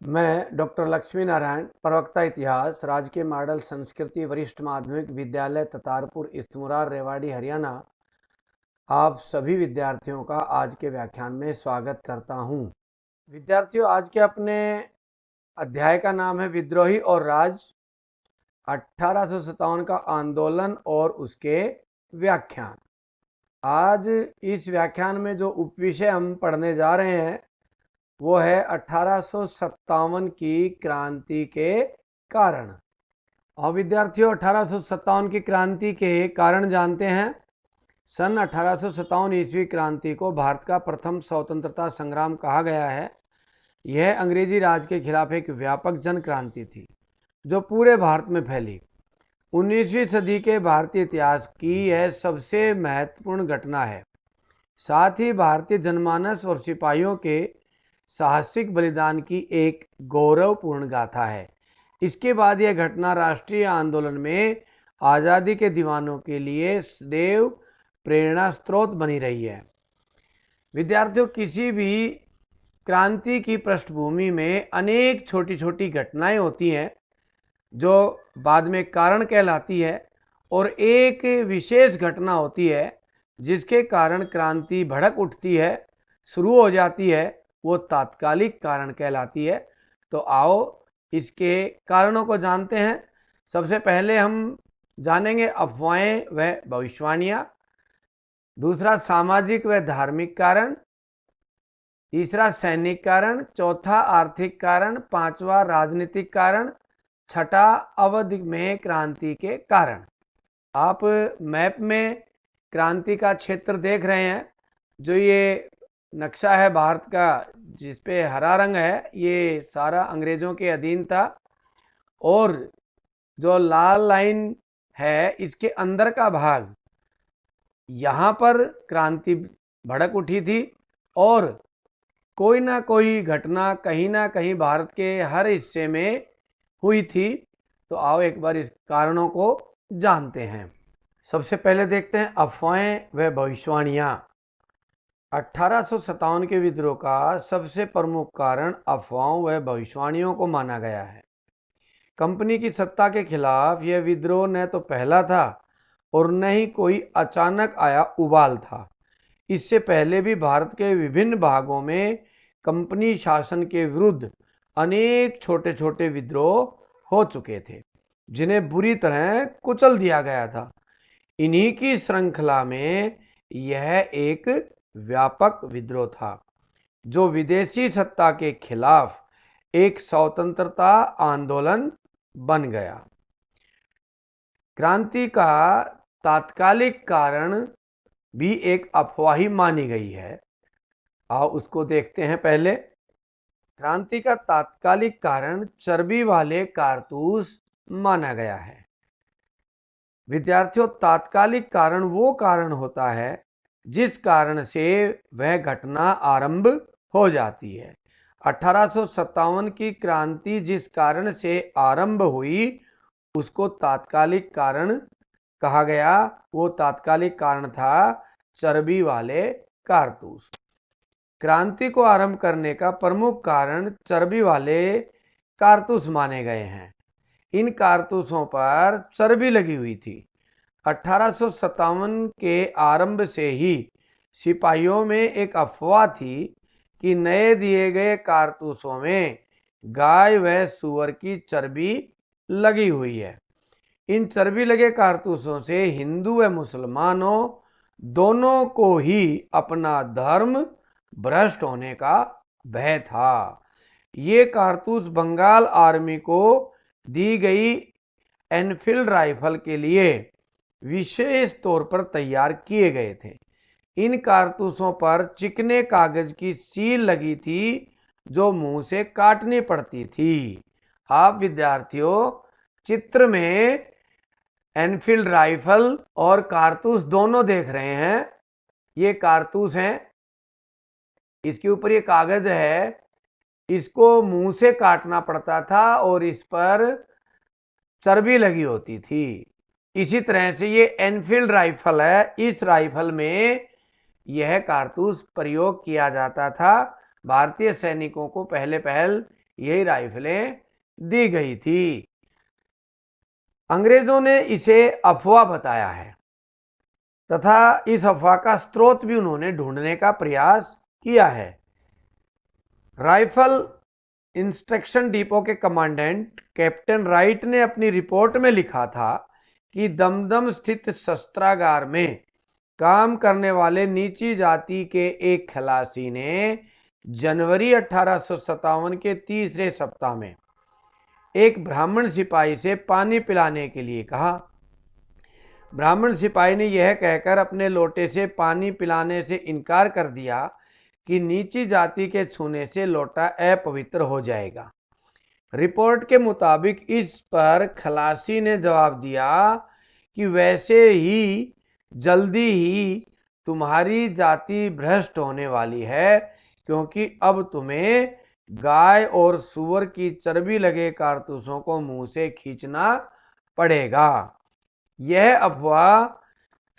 मैं डॉक्टर लक्ष्मी नारायण, प्रवक्ता इतिहास, राजकीय मॉडल संस्कृति वरिष्ठ माध्यमिक विद्यालय ततारपुर इस्तमुरार रेवाड़ी हरियाणा, आप सभी विद्यार्थियों का आज के व्याख्यान में स्वागत करता हूं। विद्यार्थियों, आज के अपने अध्याय का नाम है विद्रोही और राज, 1857 का आंदोलन और उसके व्याख्यान। आज इस व्याख्यान में जो उपविषय हम पढ़ने जा रहे हैं वो है 1857 की क्रांति के कारण। और विद्यार्थियों, 1857 की क्रांति के कारण जानते हैं। सन 1857 ईस्वी क्रांति को भारत का प्रथम स्वतंत्रता संग्राम कहा गया है। यह अंग्रेजी राज के खिलाफ एक व्यापक जन क्रांति थी जो पूरे भारत में फैली। 19वीं सदी के भारतीय इतिहास की यह सबसे महत्वपूर्ण घटना है। साथ ही भारतीय जनमानस और सिपाहियों के साहसिक बलिदान की एक गौरवपूर्ण गाथा है। इसके बाद यह घटना राष्ट्रीय आंदोलन में आज़ादी के दीवानों के लिए सदैव प्रेरणा स्रोत बनी रही है। विद्यार्थियों, किसी भी क्रांति की पृष्ठभूमि में अनेक छोटी छोटी घटनाएं होती हैं जो बाद में कारण कहलाती है, और एक विशेष घटना होती है जिसके कारण क्रांति भड़क उठती है, शुरू हो जाती है, वो तात्कालिक कारण कहलाती है। तो आओ इसके कारणों को जानते हैं। सबसे पहले हम जानेंगे अफवाहें व भविष्यवाणियाँ, दूसरा सामाजिक व धार्मिक कारण, तीसरा सैनिक कारण, चौथा आर्थिक कारण, पांचवा राजनीतिक कारण, छठा अवधि में क्रांति के कारण। आप मैप में क्रांति का क्षेत्र देख रहे हैं। जो ये नक्शा है भारत का जिस पे हरा रंग है, ये सारा अंग्रेजों के अधीन था, और जो लाल लाइन है इसके अंदर का भाग, यहाँ पर क्रांति भड़क उठी थी और कोई ना कोई घटना कहीं ना कहीं भारत के हर हिस्से में हुई थी। तो आओ एक बार इस कारणों को जानते हैं। सबसे पहले देखते हैं अफवाहें व भविष्यवाणियाँ। 1857 के विद्रोह का सबसे प्रमुख कारण अफवाहों व भविष्यवाणियों को माना गया है। कंपनी की सत्ता के खिलाफ यह विद्रोह न तो पहला था और न ही कोई अचानक आया उबाल था। इससे पहले भी भारत के विभिन्न भागों में कंपनी शासन के विरुद्ध अनेक छोटे छोटे विद्रोह हो चुके थे जिन्हें बुरी तरह कुचल दिया गया था। इन्हीं की श्रृंखला में यह एक व्यापक विद्रोह था जो विदेशी सत्ता के खिलाफ एक स्वतंत्रता आंदोलन बन गया। क्रांति का तात्कालिक कारण भी एक अफवाह ही मानी गई है। आओ उसको देखते हैं। पहले, क्रांति का तात्कालिक कारण चर्बी वाले कारतूस माना गया है। विद्यार्थियों, तात्कालिक कारण वो कारण होता है जिस कारण से वह घटना आरंभ हो जाती है। 1857 की क्रांति जिस कारण से आरंभ हुई उसको तात्कालिक कारण कहा गया। वो तात्कालिक कारण था चर्बी वाले कारतूस। क्रांति को आरंभ करने का प्रमुख कारण चर्बी वाले कारतूस माने गए हैं। इन कारतूसों पर चर्बी लगी हुई थी। 1857 के आरंभ से ही सिपाहियों में एक अफवाह थी कि नए दिए गए कारतूसों में गाय व सूअर की चर्बी लगी हुई है। इन चर्बी लगे कारतूसों से हिंदू व मुसलमानों दोनों को ही अपना धर्म भ्रष्ट होने का भय था। ये कारतूस बंगाल आर्मी को दी गई एनफील्ड राइफल के लिए विशेष तौर पर तैयार किए गए थे। इन कारतूसों पर चिकने कागज की सील लगी थी जो मुंह से काटनी पड़ती थी। आप विद्यार्थियों चित्र में एनफील्ड राइफल और कारतूस दोनों देख रहे हैं। ये कारतूस हैं, इसके ऊपर ये कागज है, इसको मुंह से काटना पड़ता था और इस पर चर्बी लगी होती थी। इसी तरह से ये एनफील्ड राइफल है, इस राइफल में यह कारतूस प्रयोग किया जाता था। भारतीय सैनिकों को पहले यही राइफलें दी गई थी। अंग्रेजों ने इसे अफवाह बताया है तथा इस अफवाह का स्रोत भी उन्होंने ढूंढने का प्रयास किया है। राइफल इंस्ट्रक्शन डिपो के कमांडेंट कैप्टन राइट ने अपनी रिपोर्ट में लिखा था कि दमदम स्थित शस्त्रागार में काम करने वाले नीची जाति के एक खलासी ने जनवरी 1857 के तीसरे सप्ताह में एक ब्राह्मण सिपाही से पानी पिलाने के लिए कहा। ब्राह्मण सिपाही ने यह कहकर अपने लोटे से पानी पिलाने से इनकार कर दिया कि नीची जाति के छूने से लोटा अपवित्र हो जाएगा। रिपोर्ट के मुताबिक इस पर खलासी ने जवाब दिया कि वैसे ही जल्दी ही तुम्हारी जाति भ्रष्ट होने वाली है, क्योंकि अब तुम्हें गाय और सूअर की चर्बी लगे कारतूसों को मुंह से खींचना पड़ेगा। यह अफवाह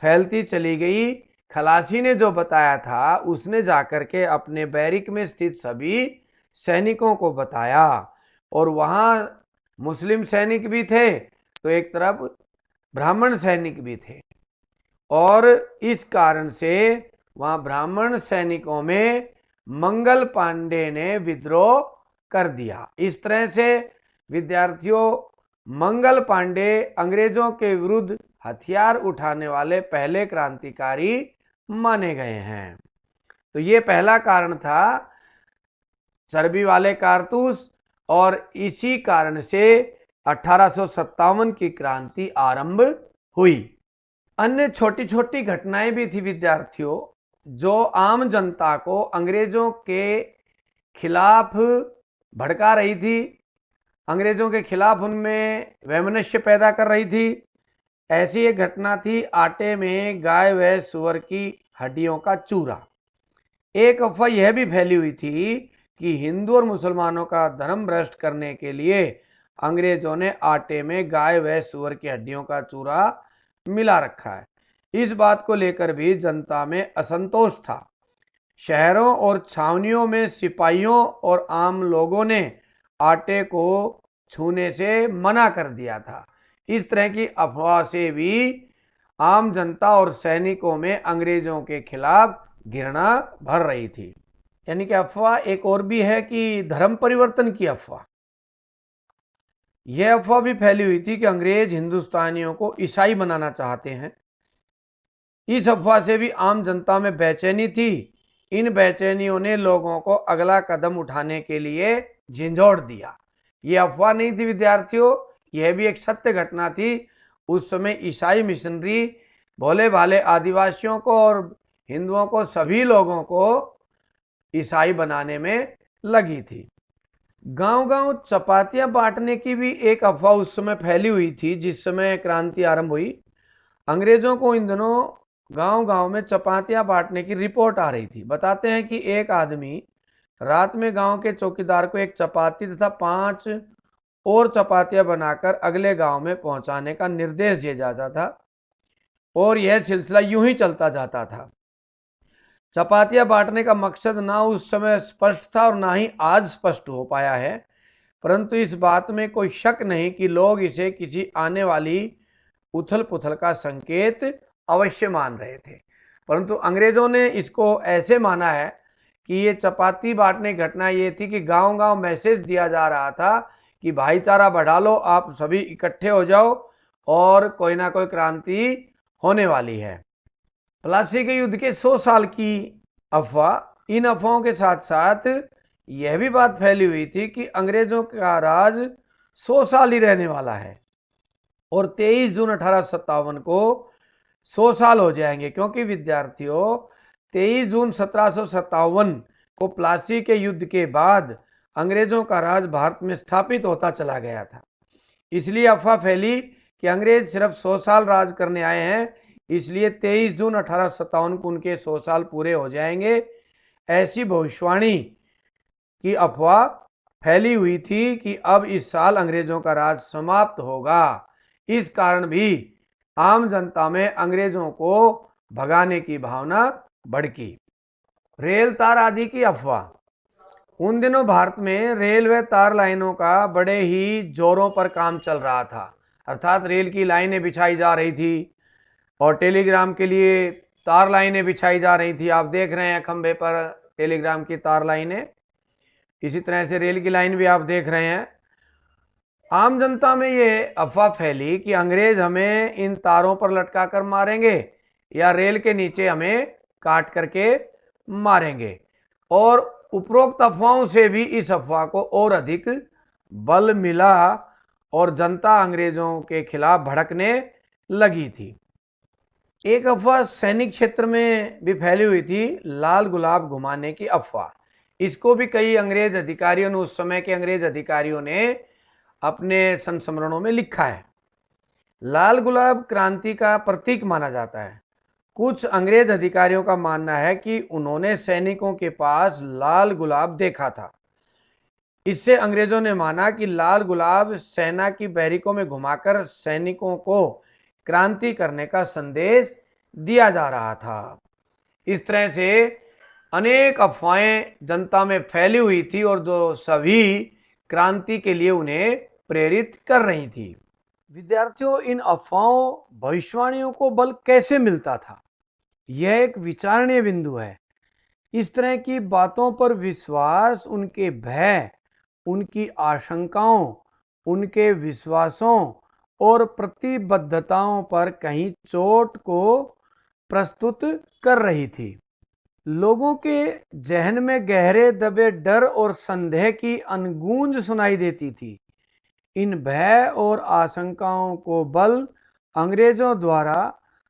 फैलती चली गई। खलासी ने जो बताया था उसने जाकर के अपने बैरिक में स्थित सभी सैनिकों को बताया, और वहां मुस्लिम सैनिक भी थे तो एक तरफ ब्राह्मण सैनिक भी थे, और इस कारण से वहां ब्राह्मण सैनिकों में मंगल पांडे ने विद्रोह कर दिया। इस तरह से विद्यार्थियों, मंगल पांडे अंग्रेजों के विरुद्ध हथियार उठाने वाले पहले क्रांतिकारी माने गए हैं। तो ये पहला कारण था, चर्बी वाले कारतूस, और इसी कारण से 1857 की क्रांति आरंभ हुई। अन्य छोटी छोटी घटनाएं भी थी विद्यार्थियों, जो आम जनता को अंग्रेजों के खिलाफ भड़का रही थी, अंग्रेजों के खिलाफ उनमें वैमनस्य पैदा कर रही थी। ऐसी एक घटना थी आटे में गाय व सूअर की हड्डियों का चूरा। एक अफवाह यह भी फैली हुई थी कि हिंदू और मुसलमानों का धर्म भ्रष्ट करने के लिए अंग्रेजों ने आटे में गाय व सूअर की हड्डियों का चूरा मिला रखा है। इस बात को लेकर भी जनता में असंतोष था। शहरों और छावनियों में सिपाहियों और आम लोगों ने आटे को छूने से मना कर दिया था। इस तरह की अफवाह से भी आम जनता और सैनिकों में अंग्रेजों के खिलाफ घृणा भर रही थी। यानी कि अफवाह एक और भी है कि धर्म परिवर्तन की अफवाह। यह अफवाह भी फैली हुई थी कि अंग्रेज हिंदुस्तानियों को ईसाई बनाना चाहते हैं। इस अफवाह से भी आम जनता में बेचैनी थी। इन बेचैनियों ने लोगों को अगला कदम उठाने के लिए झिंझोड़ दिया। यह अफवाह नहीं थी विद्यार्थियों, यह भी एक सत्य घटना थी। उस समय ईसाई मिशनरी भोले भाले आदिवासियों को और हिंदुओं को, सभी लोगों को ईसाई बनाने में लगी थी। गांव गांव चपातियां बांटने की भी एक अफवाह उस समय फैली हुई थी जिस समय क्रांति आरंभ हुई। अंग्रेजों को इन दिनों गांव गांव में चपातियां बांटने की रिपोर्ट आ रही थी। बताते हैं कि एक आदमी रात में गांव के चौकीदार को एक चपाती तथा 5 और चपातियां बनाकर अगले गांव में पहुंचाने का निर्देश दिया जाता था, और यह सिलसिला यूं ही चलता जाता था। चपातियां बांटने का मकसद ना उस समय स्पष्ट था और ना ही आज स्पष्ट हो पाया है, परंतु इस बात में कोई शक नहीं कि लोग इसे किसी आने वाली उथल पुथल का संकेत अवश्य मान रहे थे। परंतु अंग्रेजों ने इसको ऐसे माना है कि ये चपाती बांटने की घटना ये थी कि गांव गांव मैसेज दिया जा रहा था कि भाईचारा बढ़ा लो, आप सभी इकट्ठे हो जाओ और कोई ना कोई क्रांति होने वाली है। प्लासी के युद्ध के 100 साल की अफवाह। इन अफवाहों के साथ साथ यह भी बात फैली हुई थी कि अंग्रेजों का राज 100 साल ही रहने वाला है, और 23 जून 1857 को 100 साल हो जाएंगे, क्योंकि विद्यार्थियों 23 जून 1757 को प्लासी के युद्ध के बाद अंग्रेजों का राज भारत में स्थापित होता चला गया था। इसलिए अफवाह फैली कि अंग्रेज सिर्फ 100 साल राज करने आए हैं, इसलिए 23 जून 1857 को उनके 100 साल पूरे हो जाएंगे। ऐसी भविष्यवाणी की अफवाह फैली हुई थी कि अब इस साल अंग्रेजों का राज समाप्त होगा। इस कारण भी आम जनता में अंग्रेजों को भगाने की भावना भड़की। रेल तार आदि की अफवाह। उन दिनों भारत में रेलवे तार लाइनों का बड़े ही जोरों पर काम चल रहा था, अर्थात रेल की लाइनें बिछाई जा रही थी और टेलीग्राम के लिए तार लाइनें बिछाई जा रही थी। आप देख रहे हैं खंभे पर टेलीग्राम की तार लाइनें, इसी तरह से रेल की लाइन भी आप देख रहे हैं। आम जनता में ये अफवाह फैली कि अंग्रेज हमें इन तारों पर लटका कर मारेंगे या रेल के नीचे हमें काट करके मारेंगे, और उपरोक्त अफवाहों से भी इस अफवाह को और अधिक बल मिला और जनता अंग्रेजों के खिलाफ भड़कने लगी थी। एक अफवाह सैनिक क्षेत्र में भी फैली हुई थी, लाल गुलाब घुमाने की अफवाह। इसको भी कई अंग्रेज अधिकारियों ने, उस समय के अंग्रेज अधिकारियों ने अपने संस्मरणों में लिखा है। लाल गुलाब क्रांति का प्रतीक माना जाता है। कुछ अंग्रेज अधिकारियों का मानना है कि उन्होंने सैनिकों के पास लाल गुलाब देखा था। इससे अंग्रेजों ने माना कि लाल गुलाब सेना की बैरिकों में घुमाकर सैनिकों को क्रांति करने का संदेश दिया जा रहा था। इस तरह से अनेक अफवाहें जनता में फैली हुई थी और जो सभी क्रांति के लिए उन्हें प्रेरित कर रही थी। विद्यार्थियों, इन अफवाहों, भविष्यवाणियों को बल कैसे मिलता था, यह एक विचारणीय बिंदु है। इस तरह की बातों पर विश्वास उनके भय, उनकी आशंकाओं, उनके विश्वासों और प्रतिबद्धताओं पर कहीं चोट को प्रस्तुत कर रही थी। लोगों के जहन में गहरे दबे डर और संदेह की अनगूंज सुनाई देती थी। इन भय और आशंकाओं को बल अंग्रेजों द्वारा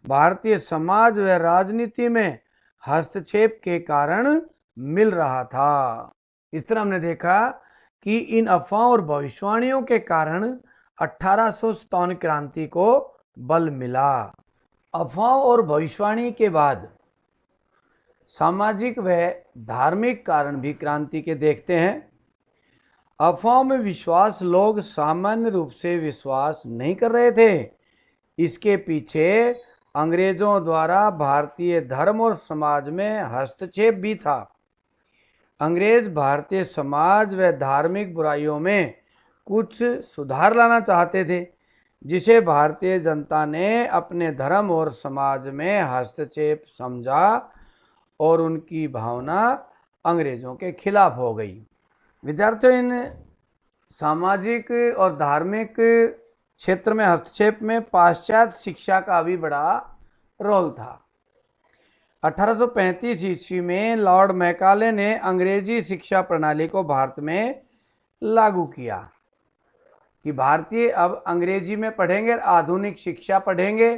भारतीय समाज व राजनीति में हस्तक्षेप के कारण मिल रहा था। इस तरह हमने देखा कि इन अफवाहों और भविष्यवाणियों के कारण 1857 क्रांति को बल मिला। अफवाहों और भविष्यवाणी के बाद सामाजिक व धार्मिक कारण भी क्रांति के देखते हैं। अफवाहों में विश्वास लोग सामान्य रूप से विश्वास नहीं कर रहे थे। इसके पीछे अंग्रेजों द्वारा भारतीय धर्म और समाज में हस्तक्षेप भी था। अंग्रेज भारतीय समाज व धार्मिक बुराइयों में कुछ सुधार लाना चाहते थे, जिसे भारतीय जनता ने अपने धर्म और समाज में हस्तक्षेप समझा और उनकी भावना अंग्रेजों के खिलाफ हो गई। विद्यार्थियों, इन सामाजिक और धार्मिक क्षेत्र में हस्तक्षेप में पाश्चात्य शिक्षा का भी बड़ा रोल था। 1835 ईस्वी में लॉर्ड मैकाले ने अंग्रेजी शिक्षा प्रणाली को भारत में लागू किया कि भारतीय अब अंग्रेजी में पढ़ेंगे, आधुनिक शिक्षा पढ़ेंगे।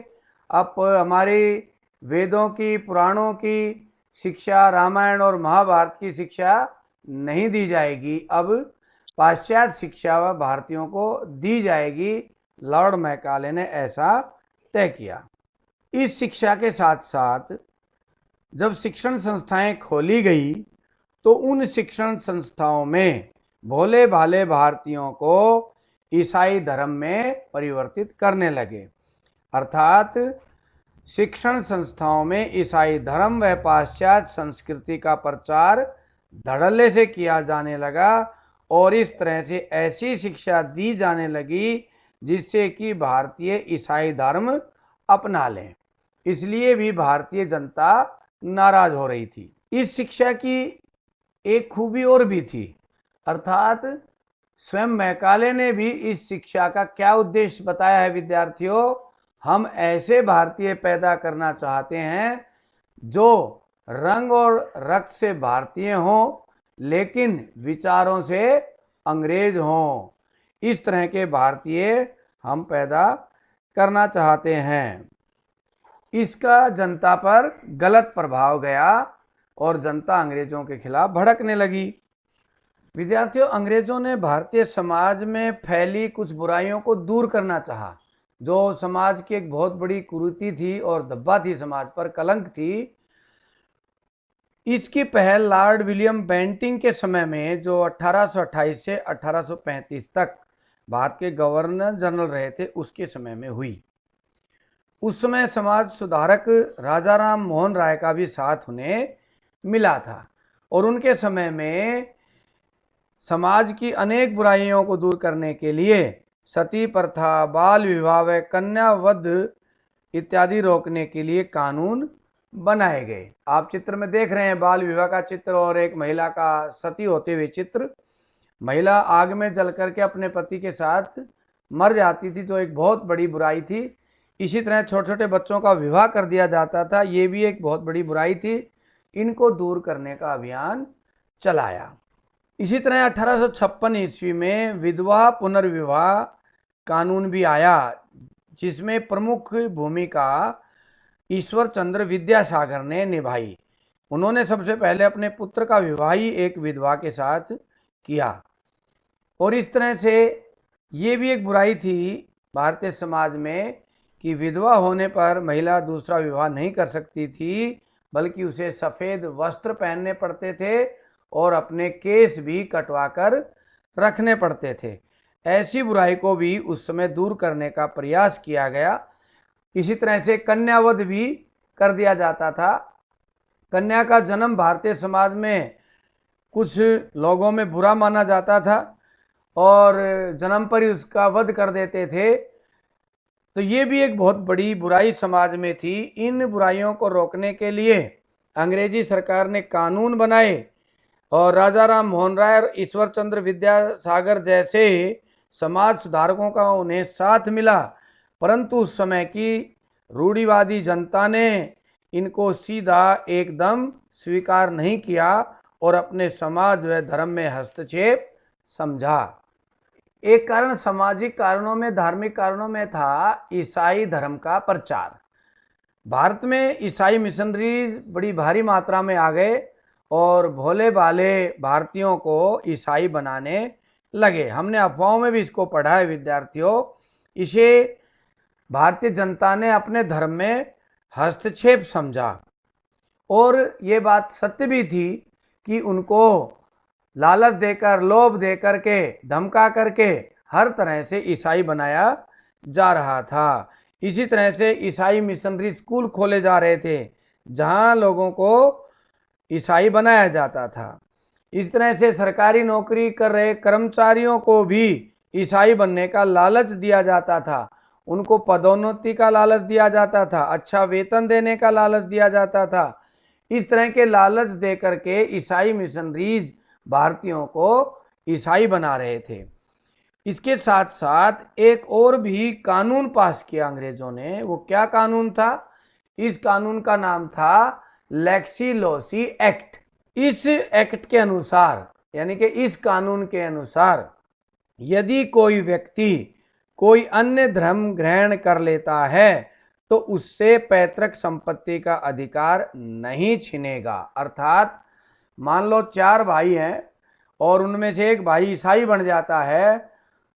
अब हमारी वेदों की, पुराणों की शिक्षा, रामायण और महाभारत की शिक्षा नहीं दी जाएगी, अब पाश्चात्य शिक्षा भारतीयों को दी जाएगी। लॉर्ड मैकाले ने ऐसा तय किया। इस शिक्षा के साथ साथ जब शिक्षण संस्थाएं खोली गई तो उन शिक्षण संस्थाओं में भोले भाले भारतीयों को ईसाई धर्म में परिवर्तित करने लगे, अर्थात शिक्षण संस्थाओं में ईसाई धर्म व पाश्चात्य संस्कृति का प्रचार धड़ल्ले से किया जाने लगा और इस तरह से ऐसी शिक्षा दी जाने लगी जिससे कि भारतीय ईसाई धर्म अपना लें। इसलिए भी भारतीय जनता नाराज हो रही थी। इस शिक्षा की एक खूबी और भी थी, अर्थात स्वयं मैकाले ने भी इस शिक्षा का क्या उद्देश्य बताया है। विद्यार्थियों, हम ऐसे भारतीय पैदा करना चाहते हैं जो रंग और रक्त से भारतीय हों लेकिन विचारों से अंग्रेज हों। इस तरह के भारतीय हम पैदा करना चाहते हैं। इसका जनता पर गलत प्रभाव गया और जनता अंग्रेजों के खिलाफ भड़कने लगी। विद्यार्थियों, अंग्रेजों ने भारतीय समाज में फैली कुछ बुराइयों को दूर करना चाहा, जो समाज की एक बहुत बड़ी कुरीति थी और धब्बा थी, समाज पर कलंक थी। इसकी पहल लॉर्ड विलियम बेंटिंग के समय में, जो 1828 से 1835 तक भारत के गवर्नर जनरल रहे थे, उसके समय में हुई। उस समय समाज सुधारक राजा राम मोहन राय का भी साथ उन्हें मिला था और उनके समय में समाज की अनेक बुराइयों को दूर करने के लिए सती प्रथा, बाल विवाह व कन्या वध इत्यादि रोकने के लिए कानून बनाए गए। आप चित्र में देख रहे हैं बाल विवाह का चित्र और एक महिला का सती होते हुए चित्र। महिला आग में जल करके अपने पति के साथ मर जाती थी, जो एक बहुत बड़ी बुराई थी। इसी तरह छोटे छोटे बच्चों का विवाह कर दिया जाता था, ये भी एक बहुत बड़ी बुराई थी। इनको दूर करने का अभियान चलाया। इसी तरह 1856 ईस्वी में विधवा पुनर्विवाह कानून भी आया, जिसमें प्रमुख भूमिका ईश्वर चंद्र विद्यासागर ने निभाई। उन्होंने सबसे पहले अपने पुत्र का विवाह ही एक विधवा के साथ किया। और इस तरह से ये भी एक बुराई थी भारतीय समाज में कि विधवा होने पर महिला दूसरा विवाह नहीं कर सकती थी, बल्कि उसे सफ़ेद वस्त्र पहनने पड़ते थे और अपने केस भी कटवा कर रखने पड़ते थे। ऐसी बुराई को भी उस समय दूर करने का प्रयास किया गया। इसी तरह से कन्यावध भी कर दिया जाता था। कन्या का जन्म भारतीय समाज में कुछ लोगों में बुरा माना जाता था और जन्म पर ही उसका वध कर देते थे। तो ये भी एक बहुत बड़ी बुराई समाज में थी। इन बुराइयों को रोकने के लिए अंग्रेजी सरकार ने कानून बनाए और राजा राम मोहन राय और ईश्वर चंद्र विद्यासागर जैसे समाज सुधारकों का उन्हें साथ मिला, परंतु उस समय की रूढ़िवादी जनता ने इनको सीधा एकदम स्वीकार नहीं किया और अपने समाज व धर्म में हस्तक्षेप समझा। एक कारण सामाजिक कारणों में, धार्मिक कारणों में था ईसाई धर्म का प्रचार। भारत में ईसाई मिशनरीज बड़ी भारी मात्रा में आ गए और भोले भाले भारतीयों को ईसाई बनाने लगे। हमने अफवाहों में भी इसको पढ़ा है विद्यार्थियों। इसे भारतीय जनता ने अपने धर्म में हस्तक्षेप समझा और ये बात सत्य भी थी कि उनको लालच देकर, लोभ देकर के, धमका करके हर तरह से ईसाई बनाया जा रहा था। इसी तरह से ईसाई मिशनरी स्कूल खोले जा रहे थे जहां लोगों को ईसाई बनाया जाता था। इस तरह से सरकारी नौकरी कर रहे कर्मचारियों को भी ईसाई बनने का लालच दिया जाता था। उनको पदोन्नति का लालच दिया जाता था, अच्छा वेतन देने का लालच दिया जाता था। इस तरह के लालच दे करके ईसाई मिशनरीज भारतीयों को ईसाई बना रहे थे। इसके साथ साथ एक और भी कानून पास किया अंग्रेजों ने। वो क्या कानून था? इस कानून का नाम था लेक्सी लोसी एक्ट। इस एक्ट के अनुसार, यानी कि इस कानून के अनुसार, यदि कोई व्यक्ति कोई अन्य धर्म ग्रहण कर लेता है तो उससे पैतृक संपत्ति का अधिकार नहीं छिनेगा। अर्थात मान लो 4 भाई हैं और उनमें से एक भाई ईसाई बन जाता है,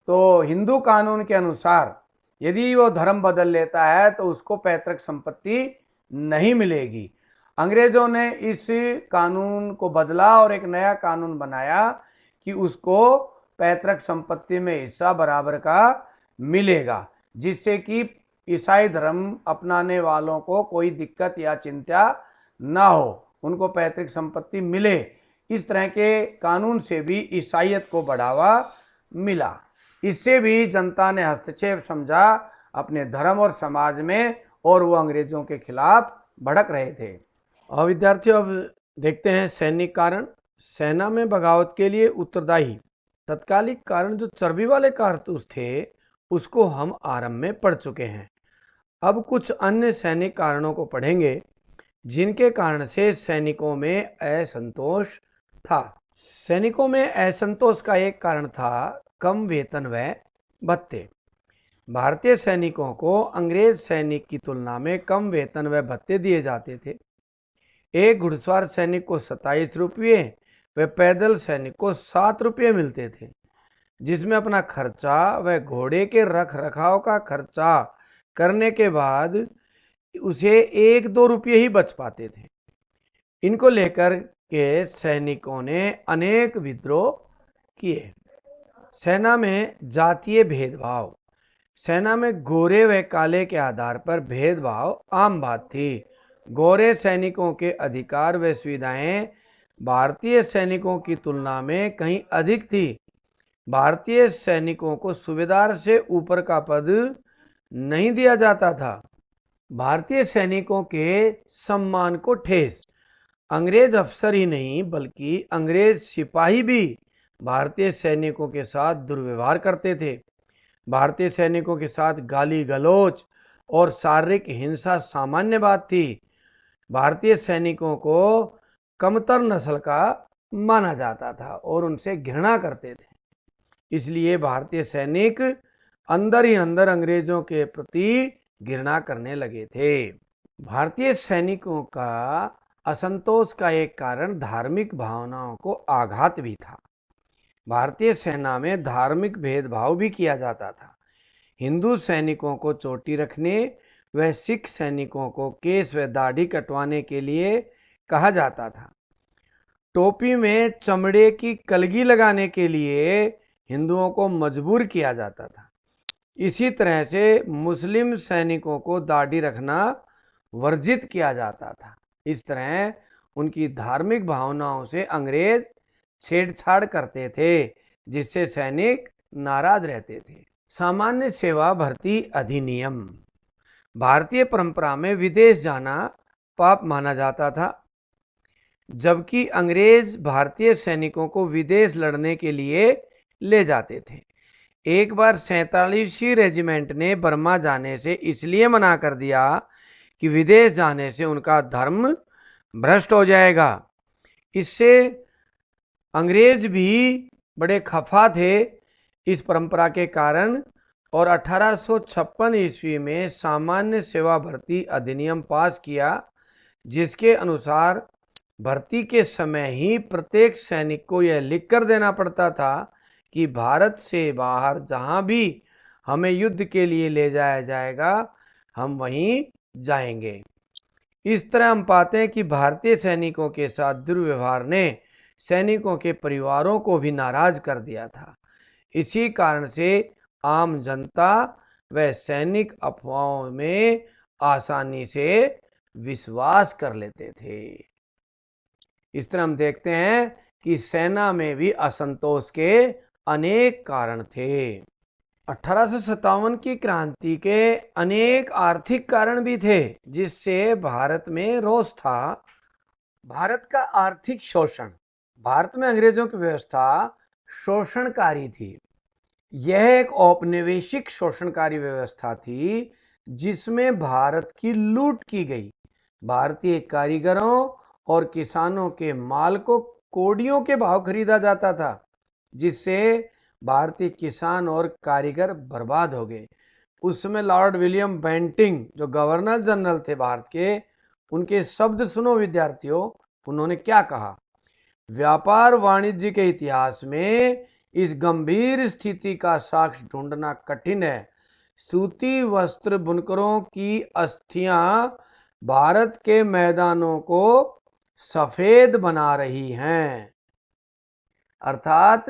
तो हिंदू कानून के अनुसार यदि वो धर्म बदल लेता है तो उसको पैतृक संपत्ति नहीं मिलेगी। अंग्रेजों ने इस कानून को बदला और एक नया कानून बनाया कि उसको पैतृक संपत्ति में हिस्सा बराबर का मिलेगा, जिससे कि ईसाई धर्म अपनाने वालों को कोई दिक्कत या चिंता ना हो, उनको पैतृक संपत्ति मिले। इस तरह के कानून से भी ईसाईयत को बढ़ावा मिला। इससे भी जनता ने हस्तक्षेप समझा अपने धर्म और समाज में और वो अंग्रेजों के खिलाफ भड़क रहे थे। और विद्यार्थियों, अब देखते हैं सैनिक कारण। सेना में बगावत के लिए उत्तरदायी तत्कालिक कारण जो चर्बी वाले कारतूस थे उसको हम आरंभ में पढ़ चुके हैं। अब कुछ अन्य सैनिक कारणों को पढ़ेंगे जिनके कारण से सैनिकों में असंतोष था। सैनिकों में असंतोष का एक कारण था कम वेतन व भत्ते। भारतीय सैनिकों को अंग्रेज सैनिक की तुलना में कम वेतन व भत्ते दिए जाते थे। एक घुड़सवार सैनिक को 27 रुपये व पैदल सैनिक को 7 रुपये मिलते थे, जिसमें अपना खर्चा व घोड़े के रख रखाव का खर्चा करने के बाद उसे 1-2 रुपये ही बच पाते थे। इनको लेकर के सैनिकों ने अनेक विद्रोह किए। सेना में जातीय भेदभाव। सेना में गोरे व काले के आधार पर भेदभाव आम बात थी। गोरे सैनिकों के अधिकार व सुविधाएं भारतीय सैनिकों की तुलना में कहीं अधिक थी। भारतीय सैनिकों को सूबेदार से ऊपर का पद नहीं दिया जाता था। भारतीय सैनिकों के सम्मान को ठेस अंग्रेज अफसर ही नहीं बल्कि अंग्रेज सिपाही भी भारतीय सैनिकों के साथ दुर्व्यवहार करते थे। भारतीय सैनिकों के साथ गाली गलौज और शारीरिक हिंसा सामान्य बात थी। भारतीय सैनिकों को कमतर नस्ल का माना जाता था और उनसे घृणा करते थे। इसलिए भारतीय सैनिक अंदर ही अंदर अंग्रेजों के प्रति घृणा करने लगे थे। भारतीय सैनिकों का असंतोष का एक कारण धार्मिक भावनाओं को आघात भी था। भारतीय सेना में धार्मिक भेदभाव भी किया जाता था। हिंदू सैनिकों को चोटी रखने व सिख सैनिकों को केस व दाढ़ी कटवाने के लिए कहा जाता था। टोपी में चमड़े की कलगी लगाने के लिए हिंदुओं को मजबूर किया जाता था। इसी तरह से मुस्लिम सैनिकों को दाढ़ी रखना वर्जित किया जाता था। इस तरह उनकी धार्मिक भावनाओं से अंग्रेज छेड़छाड़ करते थे, जिससे सैनिक नाराज रहते थे। सामान्य सेवा भर्ती अधिनियम। भारतीय परंपरा में विदेश जाना पाप माना जाता था, जबकि अंग्रेज भारतीय सैनिकों को विदेश लड़ने के लिए ले जाते थे। एक बार 47वीं रेजिमेंट ने बर्मा जाने से इसलिए मना कर दिया कि विदेश जाने से उनका धर्म भ्रष्ट हो जाएगा। इससे अंग्रेज भी बड़े खफा थे इस परंपरा के कारण और 1856 ईस्वी में सामान्य सेवा भर्ती अधिनियम पास किया, जिसके अनुसार भर्ती के समय ही प्रत्येक सैनिक को यह लिख कर देना पड़ता था कि भारत से बाहर जहां भी हमें युद्ध के लिए ले जाया जाएगा हम वहीं जाएंगे। इस तरह हम पाते हैं कि भारतीय सैनिकों के साथ दुर्व्यवहार ने सैनिकों के परिवारों को भी नाराज कर दिया था। इसी कारण से आम जनता व सैनिक अफवाहों में आसानी से विश्वास कर लेते थे। इस तरह हम देखते हैं कि सेना में भी असंतोष के अनेक कारण थे। 1857 की क्रांति के अनेक आर्थिक कारण भी थे, जिससे भारत में रोष था। भारत का आर्थिक शोषण। भारत में अंग्रेजों की व्यवस्था शोषणकारी थी। यह एक औपनिवेशिक शोषणकारी व्यवस्था थी जिसमें भारत की लूट की गई। भारतीय कारीगरों और किसानों के माल को कौड़ियों के भाव खरीदा जाता था, जिससे भारतीय किसान और कारीगर बर्बाद हो गए। उस समय लॉर्ड विलियम बेंटिंग जो गवर्नर जनरल थे भारत के, उनके शब्द सुनो विद्यार्थियों। उन्होंने क्या कहा? व्यापार वाणिज्य के इतिहास में इस गंभीर स्थिति का साक्ष्य ढूंढना कठिन है। सूती वस्त्र बुनकरों की अस्थियां भारत के मैदानों को सफेद बना रही हैं। अर्थात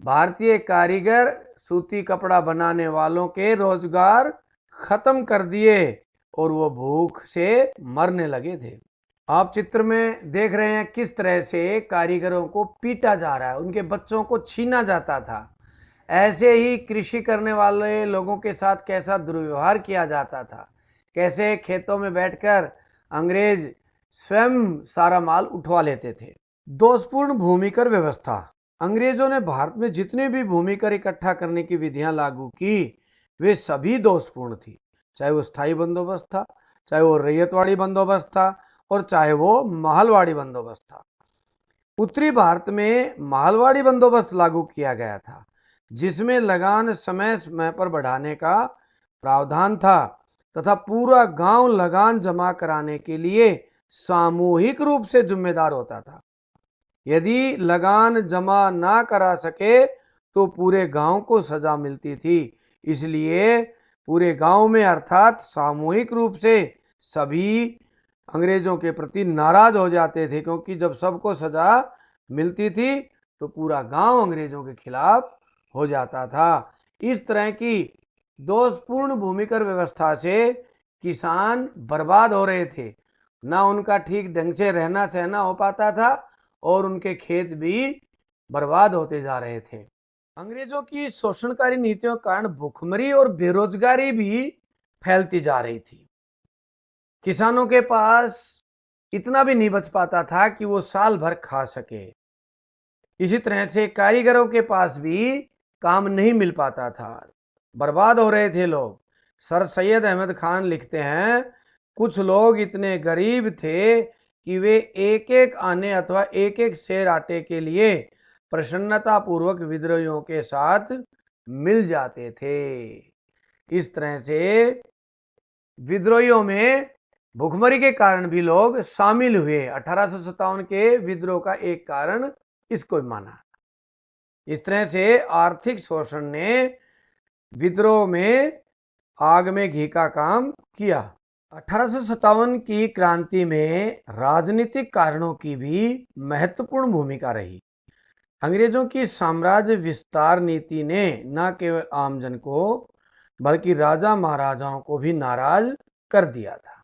भारतीय कारीगर सूती कपड़ा बनाने वालों के रोजगार खत्म कर दिए और वो भूख से मरने लगे थे। आप चित्र में देख रहे हैं किस तरह से कारीगरों को पीटा जा रहा है, उनके बच्चों को छीना जाता था। ऐसे ही कृषि करने वाले लोगों के साथ कैसा दुर्व्यवहार किया जाता था, कैसे खेतों में बैठकर अंग्रेज स्वयं सारा माल उठवा लेते थे। दोषपूर्ण भूमिकर व्यवस्था। अंग्रेजों ने भारत में जितने भी भूमिकर इकट्ठा करने की विधियां लागू की वे सभी दोषपूर्ण थी, चाहे वो स्थायी बंदोबस्त था, चाहे वो रैयतवाड़ी बंदोबस्त था और चाहे वो महलवाड़ी बंदोबस्त था। उत्तरी भारत में महलवाड़ी बंदोबस्त लागू किया गया था, जिसमें लगान समय समय पर बढ़ाने का प्रावधान था तथा पूरा गांव लगान जमा कराने के लिए सामूहिक रूप से जिम्मेदार होता था। यदि लगान जमा ना करा सके तो पूरे गांव को सजा मिलती थी। इसलिए पूरे गांव में अर्थात सामूहिक रूप से सभी अंग्रेजों के प्रति नाराज हो जाते थे, क्योंकि जब सबको सजा मिलती थी तो पूरा गांव अंग्रेजों के खिलाफ हो जाता था। इस तरह की दोषपूर्ण भूमिकर व्यवस्था से किसान बर्बाद हो रहे थे, ना उनका ठीक ढंग से रहना सहना हो पाता था और उनके खेत भी बर्बाद होते जा रहे थे। अंग्रेजों की शोषणकारी नीतियों के कारण भूखमरी और बेरोजगारी भी फैलती जा रही थी। किसानों के पास इतना भी नहीं बच पाता था कि वो साल भर खा सके। इसी तरह से कारीगरों के पास भी काम नहीं मिल पाता था, बर्बाद हो रहे थे लोग। सर सैयद अहमद खान लिखते हैं, कुछ लोग इतने गरीब थे कि वे एक एक आने अथवा एक एक सेर आटे के लिए प्रसन्नता पूर्वक विद्रोहियों के साथ मिल जाते थे। इस तरह से विद्रोहियों में भूखमरी के कारण भी लोग शामिल हुए। 1857 के विद्रोह का एक कारण इसको माना। इस तरह से आर्थिक शोषण ने विद्रोह में आग में घी का काम किया। 1857 की क्रांति में राजनीतिक कारणों की भी महत्वपूर्ण भूमिका रही। अंग्रेजों की साम्राज्य विस्तार नीति ने न केवल आमजन को बल्कि राजा महाराजाओं को भी नाराज कर दिया था।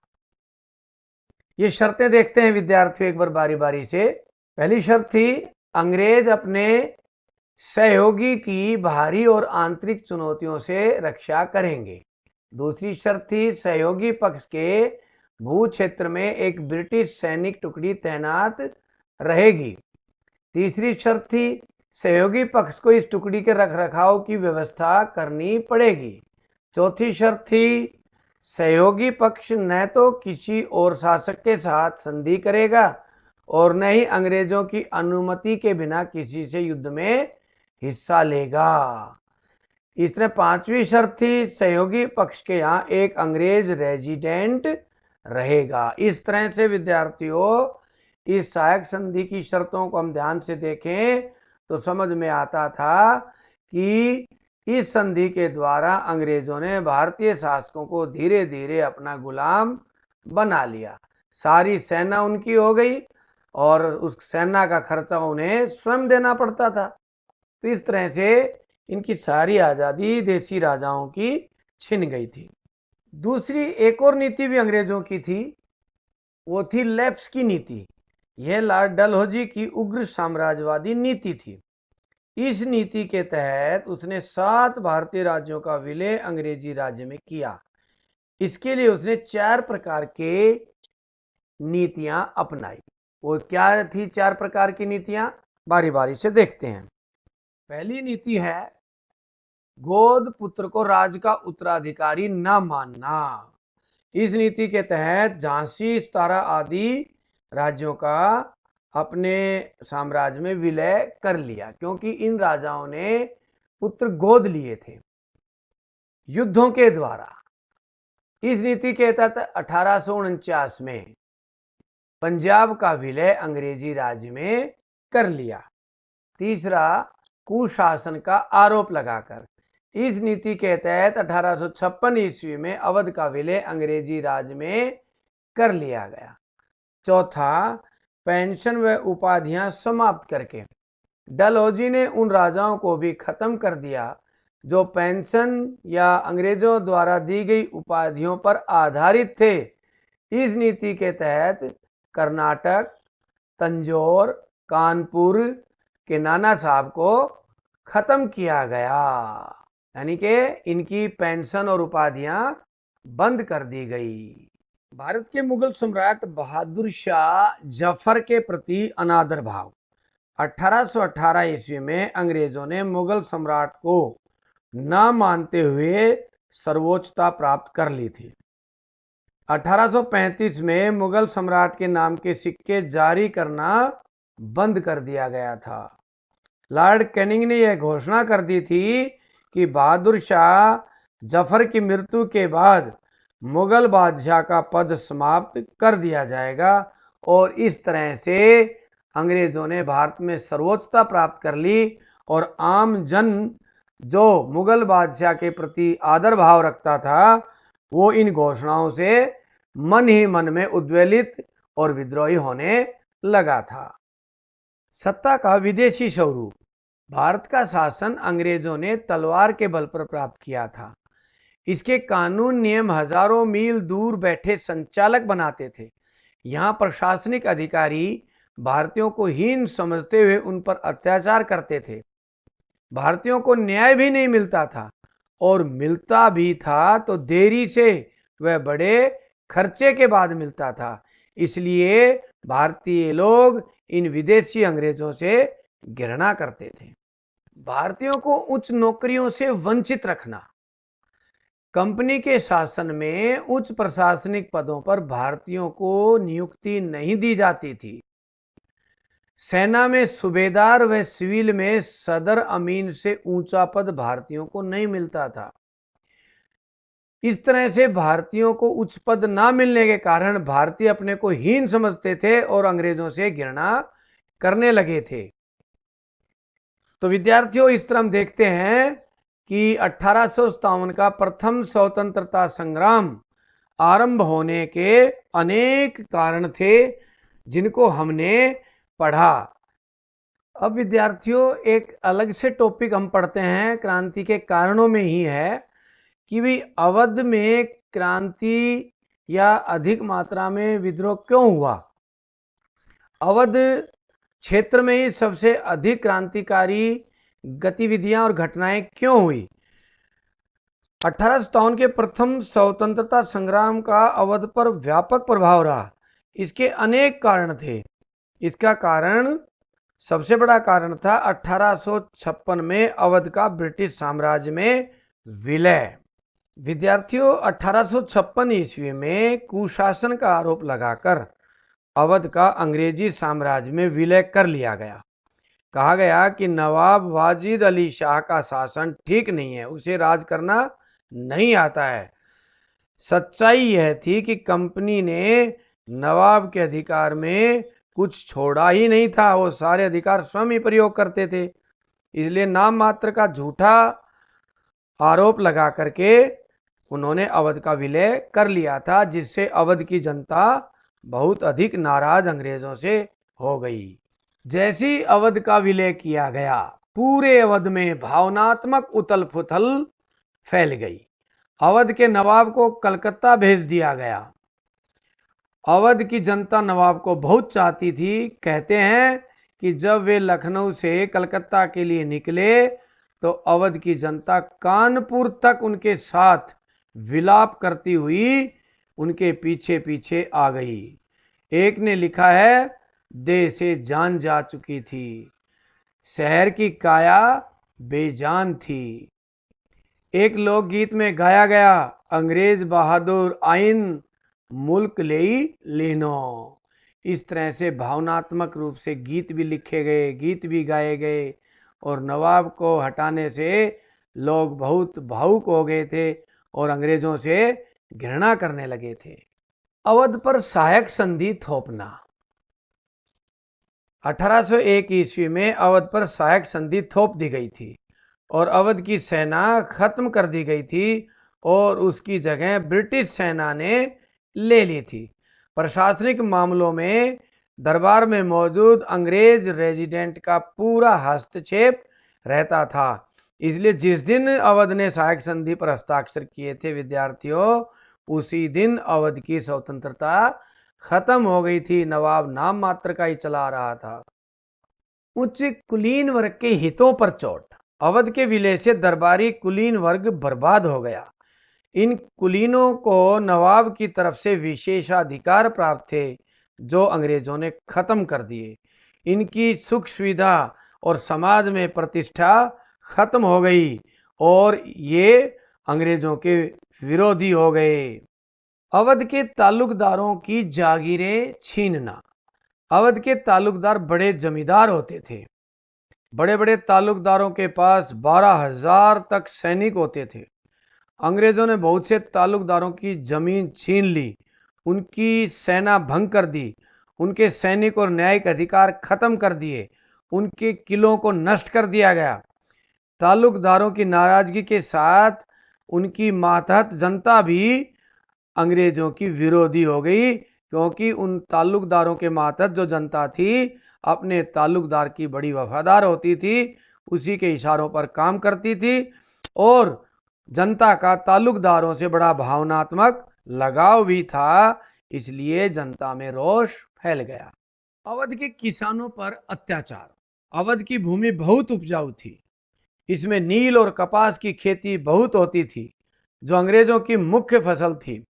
ये शर्तें देखते हैं विद्यार्थियों एक बार बारी बारी से। पहली शर्त थी, अंग्रेज अपने सहयोगी की बाहरी और आंतरिक चुनौतियों से रक्षा करेंगे। दूसरी शर्त थी, सहयोगी पक्ष के भू क्षेत्र में एक ब्रिटिश सैनिक टुकड़ी तैनात रहेगी। तीसरी शर्त थी, सहयोगी पक्ष को इस टुकड़ी के रखरखाव की व्यवस्था करनी पड़ेगी। चौथी शर्त थी, सहयोगी पक्ष न तो किसी और शासक के साथ संधि करेगा और न ही अंग्रेजों की अनुमति के बिना किसी से युद्ध में हिस्सा लेगा। इसने पांचवी शर्त थी, सहयोगी पक्ष के यहाँ एक अंग्रेज रेजिडेंट रहेगा। इस तरह से विद्यार्थियों, इस सहायक संधि की शर्तों को हम ध्यान से देखें तो समझ में आता था कि इस संधि के द्वारा अंग्रेजों ने भारतीय शासकों को धीरे धीरे अपना गुलाम बना लिया। सारी सेना उनकी हो गई और उस सेना का खर्चा उन्हें स्वयं देना पड़ता था। तो इस तरह से इनकी सारी आज़ादी देसी राजाओं की छिन गई थी। दूसरी एक और नीति भी अंग्रेजों की थी, वो थी लैप्स की नीति। यह लॉर्ड डलहौजी की उग्र साम्राज्यवादी नीति थी। इस नीति के तहत उसने 7 भारतीय राज्यों का विलय अंग्रेजी राज्य में किया। इसके लिए उसने 4 प्रकार के नीतियां अपनाई। वो क्या थी 4 प्रकार की नीतियां, बारी बारी से देखते हैं। पहली नीति है, गोद पुत्र को राज का उत्तराधिकारी न मानना। इस नीति के तहत झांसी, सतारा आदि राज्यों का अपने साम्राज्य में विलय कर लिया, क्योंकि इन राजाओं ने पुत्र गोद लिए थे युद्धों के द्वारा। इस नीति के तहत 1849 में पंजाब का विलय अंग्रेजी राज्य में कर लिया। तीसरा, कुशासन का आरोप लगाकर। इस नीति के तहत 1856 ईस्वी में अवध का विलय अंग्रेजी राज्य में कर लिया गया। चौथा, पेंशन व उपाधियां समाप्त करके डलहौजी ने उन राजाओं को भी खत्म कर दिया जो पेंशन या अंग्रेजों द्वारा दी गई उपाधियों पर आधारित थे। इस नीति के तहत कर्नाटक, तंजौर, कानपुर के नाना साहब को खत्म किया गया, यानी कि इनकी पेंशन और उपाधियां बंद कर दी गई। भारत के मुगल सम्राट बहादुर शाह जफर के प्रति अनादर भाव। 1818 ईस्वी में अंग्रेजों ने मुगल सम्राट को न मानते हुए सर्वोच्चता प्राप्त कर ली थी। 1835 में मुगल सम्राट के नाम के सिक्के जारी करना बंद कर दिया गया था। लॉर्ड कैनिंग ने यह घोषणा कर दी थी कि बहादुर शाह जफर की मृत्यु के बाद मुगल बादशाह का पद समाप्त कर दिया जाएगा, और इस तरह से अंग्रेजों ने भारत में सर्वोच्चता प्राप्त कर ली और आम जन जो मुगल बादशाह के प्रति आदर भाव रखता था वो इन घोषणाओं से मन ही मन में उद्वेलित और विद्रोही होने लगा था। सत्ता का विदेशी स्वरूप। भारत का शासन अंग्रेजों ने तलवार के बल पर प्राप्त किया था। इसके कानून नियम हजारों मील दूर बैठे संचालक बनाते थे। यहाँ प्रशासनिक अधिकारी भारतीयों को हीन समझते हुए उन पर अत्याचार करते थे। भारतीयों को न्याय भी नहीं मिलता था, और मिलता भी था तो देरी से, वह बड़े खर्चे के बाद मिलता था। इसलिए भारतीय लोग इन विदेशी अंग्रेजों से घृणा करते थे। भारतीयों को उच्च नौकरियों से वंचित रखना। कंपनी के शासन में उच्च प्रशासनिक पदों पर भारतीयों को नियुक्ति नहीं दी जाती थी। सेना में सूबेदार व सिविल में सदर अमीन से ऊंचा पद भारतीयों को नहीं मिलता था। इस तरह से भारतीयों को उच्च पद ना मिलने के कारण भारतीय अपने को हीन समझते थे और अंग्रेजों से घृणा करने लगे थे। तो विद्यार्थियों, इस तरह हम देखते हैं कि 1857 का प्रथम स्वतंत्रता संग्राम आरंभ होने के अनेक कारण थे, जिनको हमने पढ़ा। अब विद्यार्थियों, एक अलग से टॉपिक हम पढ़ते हैं, क्रांति के कारणों में ही है कि भाई अवध में क्रांति या अधिक मात्रा में विद्रोह क्यों हुआ। अवध क्षेत्र में ही सबसे अधिक क्रांतिकारी गतिविधियां और घटनाएं क्यों हुई। 1857 के प्रथम स्वतंत्रता संग्राम का अवध पर व्यापक प्रभाव रहा। इसके अनेक कारण थे। इसका कारण, सबसे बड़ा कारण था 1856 में अवध का ब्रिटिश साम्राज्य में विलय। विद्यार्थियों, 1856 ईस्वी में कुशासन का आरोप लगाकर अवध का अंग्रेजी साम्राज्य में विलय कर लिया गया। कहा गया कि नवाब वाजिद अली शाह का शासन ठीक नहीं है, उसे राज करना नहीं आता है। सच्चाई यह थी कि कंपनी ने नवाब के अधिकार में कुछ छोड़ा ही नहीं था, वो सारे अधिकार स्वयं ही प्रयोग करते थे। इसलिए नाम मात्र का झूठा आरोप लगा करके उन्होंने अवध का विलय कर लिया था, जिससे अवध की जनता बहुत अधिक नाराज अंग्रेजों से हो गई। जैसी अवध का विलय किया गया, पूरे अवध में भावनात्मक उथल पुथल फैल गई। अवध के नवाब को कलकत्ता भेज दिया गया। अवध की जनता नवाब को बहुत चाहती थी। कहते हैं कि जब वे लखनऊ से कलकत्ता के लिए निकले तो अवध की जनता कानपुर तक उनके साथ विलाप करती हुई उनके पीछे पीछे आ गई। एक ने लिखा है, देह से जान जा चुकी थी, शहर की काया बेजान थी। एक लोकगीत में गाया गया, अंग्रेज बहादुर आइन मुल्क लेई लेनो। इस तरह से भावनात्मक रूप से गीत भी लिखे गए, गीत भी गाए गए, और नवाब को हटाने से लोग बहुत भावुक हो गए थे और अंग्रेजों से घृणा करने लगे थे। अवध पर सहायक संधि थोपना। 1801 ईस्वी में अवध पर सहायक संधि थोप दी गई थी और अवध की सेना खत्म कर दी गई थी और उसकी जगह ब्रिटिश सेना ने ले ली थी। प्रशासनिक मामलों में दरबार में मौजूद अंग्रेज रेजिडेंट का पूरा हस्तक्षेप रहता था। इसलिए जिस दिन अवध ने सहायक संधि पर हस्ताक्षर किए थे विद्यार्थियों, उसी दिन अवध की स्वतंत्रता खत्म हो गई थी। नवाब नाम मात्र का ही चला रहा था। उच्च कुलीन वर्ग के हितों पर चोट। अवध के विलय से दरबारी कुलीन वर्ग बर्बाद हो गया। इन कुलीनों को नवाब की तरफ से विशेषाधिकार प्राप्त थे, जो अंग्रेजों ने खत्म कर दिए। इनकी सुख सुविधा और समाज में प्रतिष्ठा खत्म हो गई और ये अंग्रेजों के विरोधी हो गए। अवध के ताल्लुकदारों की जागीरें छीनना। अवध के ताल्लुकदार बड़े जमींदार होते थे। बड़े बड़े ताल्लुकदारों के पास 12,000 तक सैनिक होते थे। अंग्रेजों ने बहुत से ताल्लुकदारों की जमीन छीन ली, उनकी सेना भंग कर दी, उनके सैनिक और न्यायिक अधिकार खत्म कर दिए, उनके किलों को नष्ट कर दिया गया। ताल्लुकदारों की नाराजगी के साथ उनकी मातहत जनता भी अंग्रेजों की विरोधी हो गई, क्योंकि उन ताल्लुकदारों के मातहत जो जनता थी अपने ताल्लुकदार की बड़ी वफादार होती थी, उसी के इशारों पर काम करती थी और जनता का ताल्लुकदारों से बड़ा भावनात्मक लगाव भी था। इसलिए जनता में रोष फैल गया। अवध के किसानों पर अत्याचार। अवध की भूमि बहुत उपजाऊ थी, इसमें नील और कपास की खेती बहुत होती थी, जो अंग्रेजों की मुख्य फसल थी,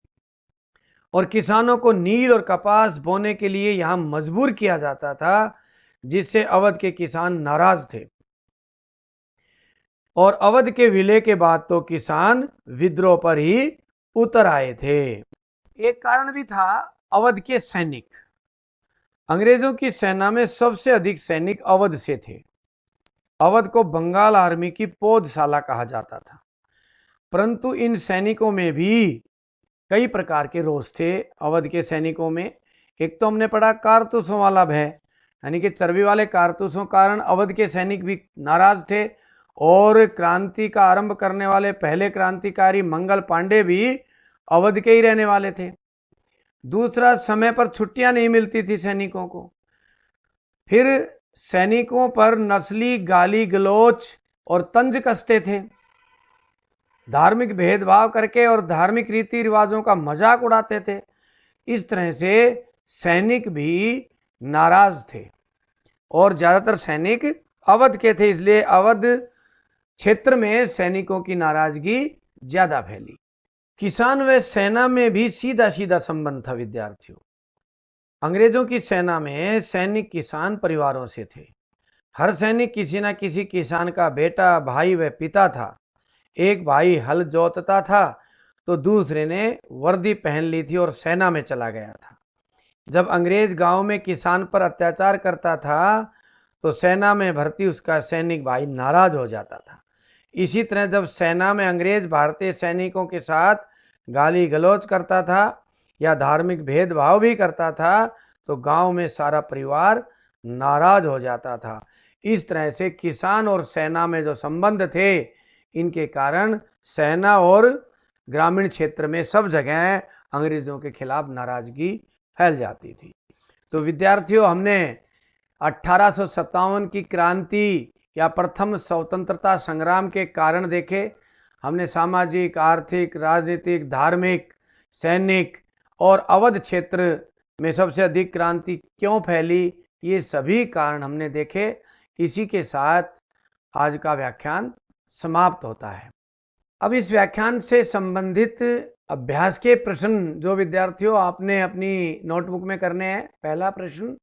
और किसानों को नील और कपास बोने के लिए यहां मजबूर किया जाता था, जिससे अवध के किसान नाराज थे। और अवध के विलय के बाद तो किसान विद्रोह पर ही उतर आए थे। एक कारण भी था अवध के सैनिक। अंग्रेजों की सेना में सबसे अधिक सैनिक अवध से थे। अवध को बंगाल आर्मी की पौधशाला कहा जाता था, परंतु इन सैनिकों में भी कई प्रकार के रोष थे। अवध के सैनिकों में एक तो हमने पढ़ा कारतूसों वाला भय, यानी कि चर्बी वाले कारतूसों कारण अवध के सैनिक भी नाराज थे, और क्रांति का आरंभ करने वाले पहले क्रांतिकारी मंगल पांडे भी अवध के ही रहने वाले थे। दूसरा, समय पर छुट्टियां नहीं मिलती थी सैनिकों को। फिर सैनिकों पर नस्ली गाली गलौच और तंज कसते थे, धार्मिक भेदभाव करके और धार्मिक रीति रिवाजों का मजाक उड़ाते थे। इस तरह से सैनिक भी नाराज थे, और ज्यादातर सैनिक अवध के थे, इसलिए अवध क्षेत्र में सैनिकों की नाराजगी ज्यादा फैली। किसान व सेना में भी सीधा सीधा संबंध था विद्यार्थियों। अंग्रेजों की सेना में सैनिक किसान परिवारों से थे। हर सैनिक किसी न किसी किसान का बेटा, भाई व पिता था। एक भाई हल जोतता था तो दूसरे ने वर्दी पहन ली थी और सेना में चला गया था। जब अंग्रेज गांव में किसान पर अत्याचार करता था तो सेना में भर्ती उसका सैनिक भाई नाराज हो जाता था। इसी तरह जब सेना में अंग्रेज भारतीय सैनिकों के साथ गाली गलौज करता था या धार्मिक भेदभाव भी करता था तो गांव में सारा परिवार नाराज हो जाता था। इस तरह से किसान और सेना में जो संबंध थे, इनके कारण सेना और ग्रामीण क्षेत्र में सब जगह अंग्रेजों के खिलाफ नाराजगी फैल जाती थी। तो विद्यार्थियों, हमने 1857 की क्रांति या प्रथम स्वतंत्रता संग्राम के कारण देखे। हमने सामाजिक, आर्थिक, राजनीतिक, धार्मिक, सैनिक और अवध क्षेत्र में सबसे अधिक क्रांति क्यों फैली, ये सभी कारण हमने देखे। इसी के साथ आज का व्याख्यान समाप्त होता है। अब इस व्याख्यान से संबंधित अभ्यास के प्रश्न जो विद्यार्थियों आपने अपनी नोटबुक में करने हैं। पहला प्रश्न,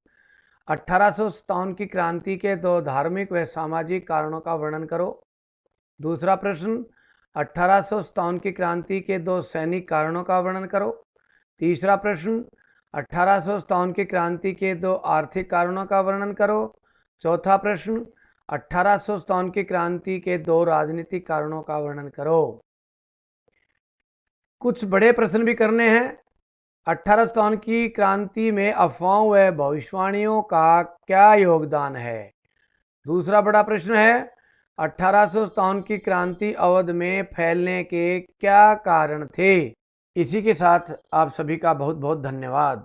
1857 की क्रांति के दो धार्मिक व सामाजिक कारणों का वर्णन करो। दूसरा प्रश्न, 1857 की क्रांति के दो सैनिक कारणों का वर्णन करो। तीसरा प्रश्न, 1857 की क्रांति के दो आर्थिक कारणों का वर्णन करो। चौथा प्रश्न, 1857 की क्रांति के दो राजनीतिक कारणों का वर्णन करो। कुछ बड़े प्रश्न भी करने हैं। 1857 की क्रांति में अफवाहों व भविष्यवाणियों का क्या योगदान है। दूसरा बड़ा प्रश्न है, 1857 की क्रांति अवध में फैलने के क्या कारण थे। इसी के साथ आप सभी का बहुत बहुत धन्यवाद।